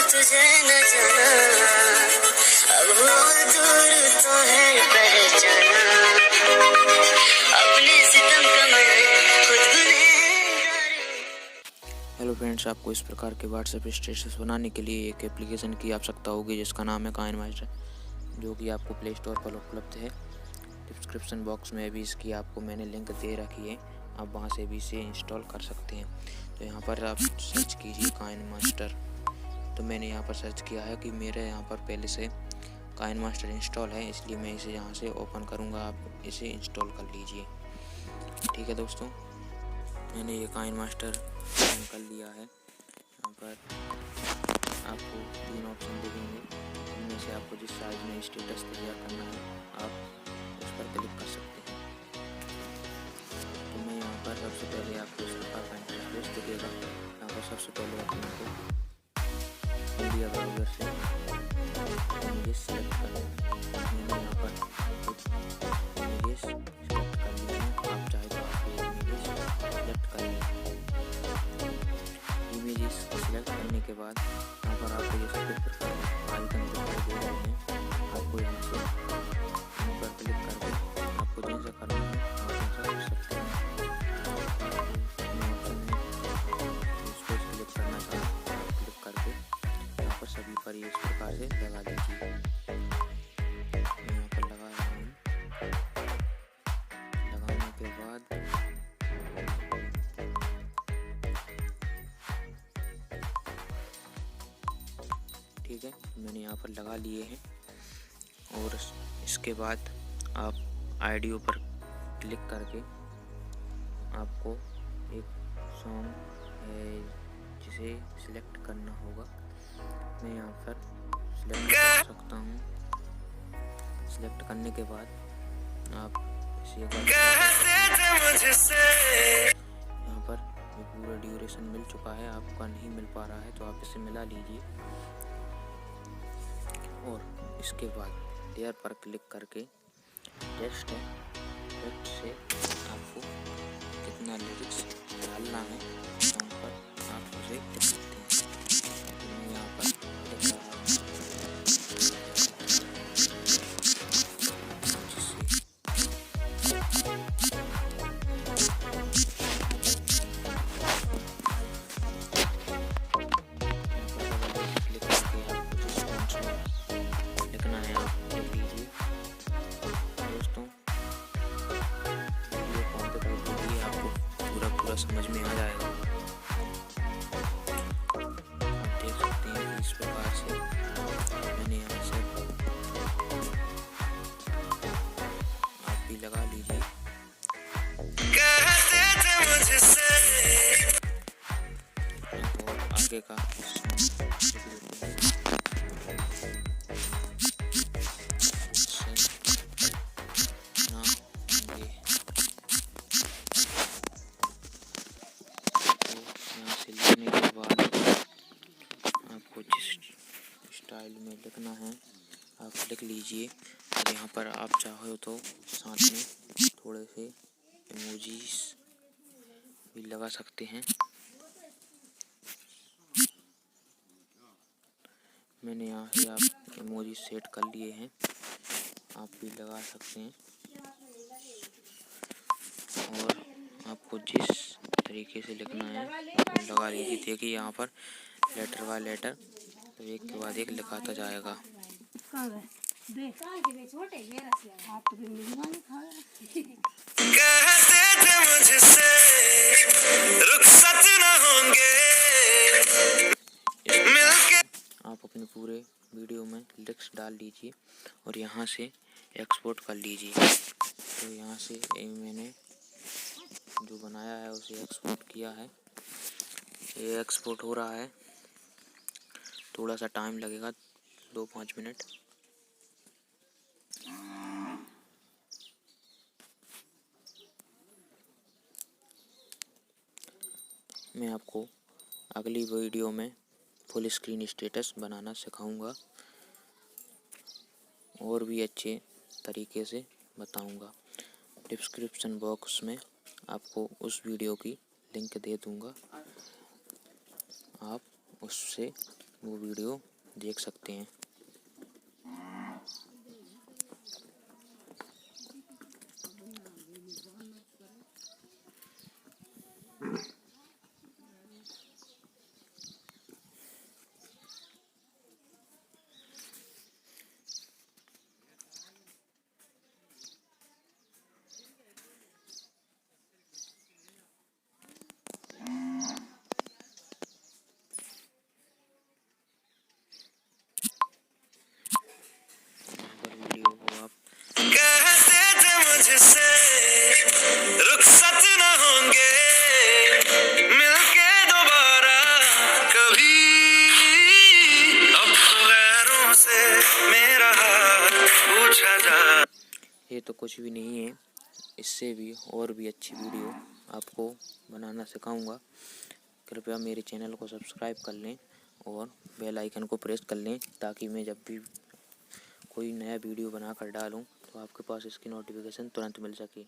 तुझे न जाना, अब वो दूर तो है पहचाना, अपने सितम का मैं खुद गुनहगार। हेलो फ्रेंड्स, आपको इस प्रकार के व्हाट्सएप स्टेटस बनाने के लिए एक एप्लीकेशन की आवश्यकता होगी जिसका नाम है काइनमास्टर, जो कि आपको प्ले स्टोर पर उपलब्ध है। डिस्क्रिप्शन बॉक्स में भी इसकी आपको मैंने लिंक दे रखी है, आप वहां से भी इसे इंस्टॉल कर सकते हैं। तो यहाँ पर आप सर्च कीजिए काइनमास्टर। तो मैंने यहाँ पर सर्च किया है कि मेरे यहाँ पर पहले से काइनमास्टर इंस्टॉल है, इसलिए मैं इसे यहाँ से ओपन करूँगा। आप इसे इंस्टॉल कर लीजिए। ठीक है दोस्तों, मैंने ये काइनमास्टर ओपन कर लिया है। यहाँ पर आपको 3 ऑप्शन दिखेंगे, इनमें से आपको जिस साइज में स्टेटस तैयार करना है आप उस पर क्लिक कर सकते हैं। तो मैं यहाँ पर सबसे पहले आपको इस प्रकार का इंटरफेस दिखेगा। यहाँ पर सबसे पहले अपने को इंडिया ब्राउज़र से इमेजेस सेलेक्ट कर लेना। मैंने यहाँ पर कुछ इमेजेस सेलेक्ट कर लिए हैं, आप चाहे तो आप ये इमेजेस सेलेक्ट कर लें। इमेजेस सेलेक्ट करने के बाद यहाँ पर आपको ये सभी प्रकार आइकन दिखाई दे रहे हैं। आपको यहाँ से इन पर क्लिक करके आपको जैसा करना है आप ऐसा कर सकते हैं। ऑप्शन है इसको क्लिक करना चाहते हैं, क्लिक करके यहाँ पर सभी पर इस प्रकार से लगा दीजिए। मैं यहाँ पर लगा रहा हूँ। लगाने के बाद ठीक है, मैंने यहाँ पर लगा लिए हैं। और इसके बाद आप आईडियो पर क्लिक करके आपको एक सॉन्ग जिसे सिलेक्ट करना होगा। मैं यहाँ पर सिलेक्ट कर सकता हूँ। सिलेक्ट करने के बाद आप इसे यहाँ पर ये पूरा ड्यूरेशन मिल चुका है, आपका नहीं मिल पा रहा है तो आप इसे मिला लीजिए। और इसके बाद लेयर पर क्लिक करके टेक्स्ट से आपको कितना लिरिक्स डालना है वहाँ पर आप उसे लिख सकते हैं। तो मैं यहाँ पर लिख रहा हूँ क्लिक करके आपको जिस फॉन्ट में लिखना है आप लिख लीजिए। दोस्तों, वीडियो कौन तक देखिए, आपको पूरा समझ में आ जाएगा। आप देख सकते हैं कि इस प्रकार से मैंने यहाँ से आप भी लगा लीजिए। और आगे का लिखने के बाद आपको जिस स्टाइल में लिखना है आप लिख लीजिए। और यहाँ पर आप चाहो तो साथ में थोड़े से इमोजीज भी लगा सकते हैं। मैंने यहाँ से आप इमोजी सेट कर लिए हैं, आप भी लगा सकते हैं। और आपको जिस तरीके से लिखना है वो लगा लीजिए। देखिए यहाँ पर लेटर बाय लेटर एक के बाद एक लिखाता जाएगा। आप अपने पूरे वीडियो में लिरिक्स डाल लीजिए और यहाँ से एक्सपोर्ट कर लीजिए। तो यहाँ से मैंने जो बनाया है उसे एक्सपोर्ट किया है। ये एक्सपोर्ट हो रहा है, थोड़ा सा टाइम लगेगा 2-5 मिनट। मैं आपको अगली वीडियो में फुल स्क्रीन स्टेटस बनाना सिखाऊंगा और भी अच्छे तरीके से बताऊंगा। डिस्क्रिप्शन बॉक्स में आपको उस वीडियो की लिंक दे दूंगा, आप उससे वो वीडियो देख सकते हैं। अगर वीडियो को आप कहते थे मुझसे रुखसत न होंगे मिलके दोबारा कभी, अब तो गैरों से मेरा हाल पूछा जा। ये तो कुछ भी नहीं है, इससे भी और भी अच्छी वीडियो आपको बनाना सिखाऊंगा। कृपया मेरे चैनल को सब्सक्राइब कर लें और बेल आइकन को प्रेस कर लें, ताकि मैं जब भी कोई नया वीडियो बनाकर डालूं तो आपके पास इसकी नोटिफिकेशन तुरंत मिल सके।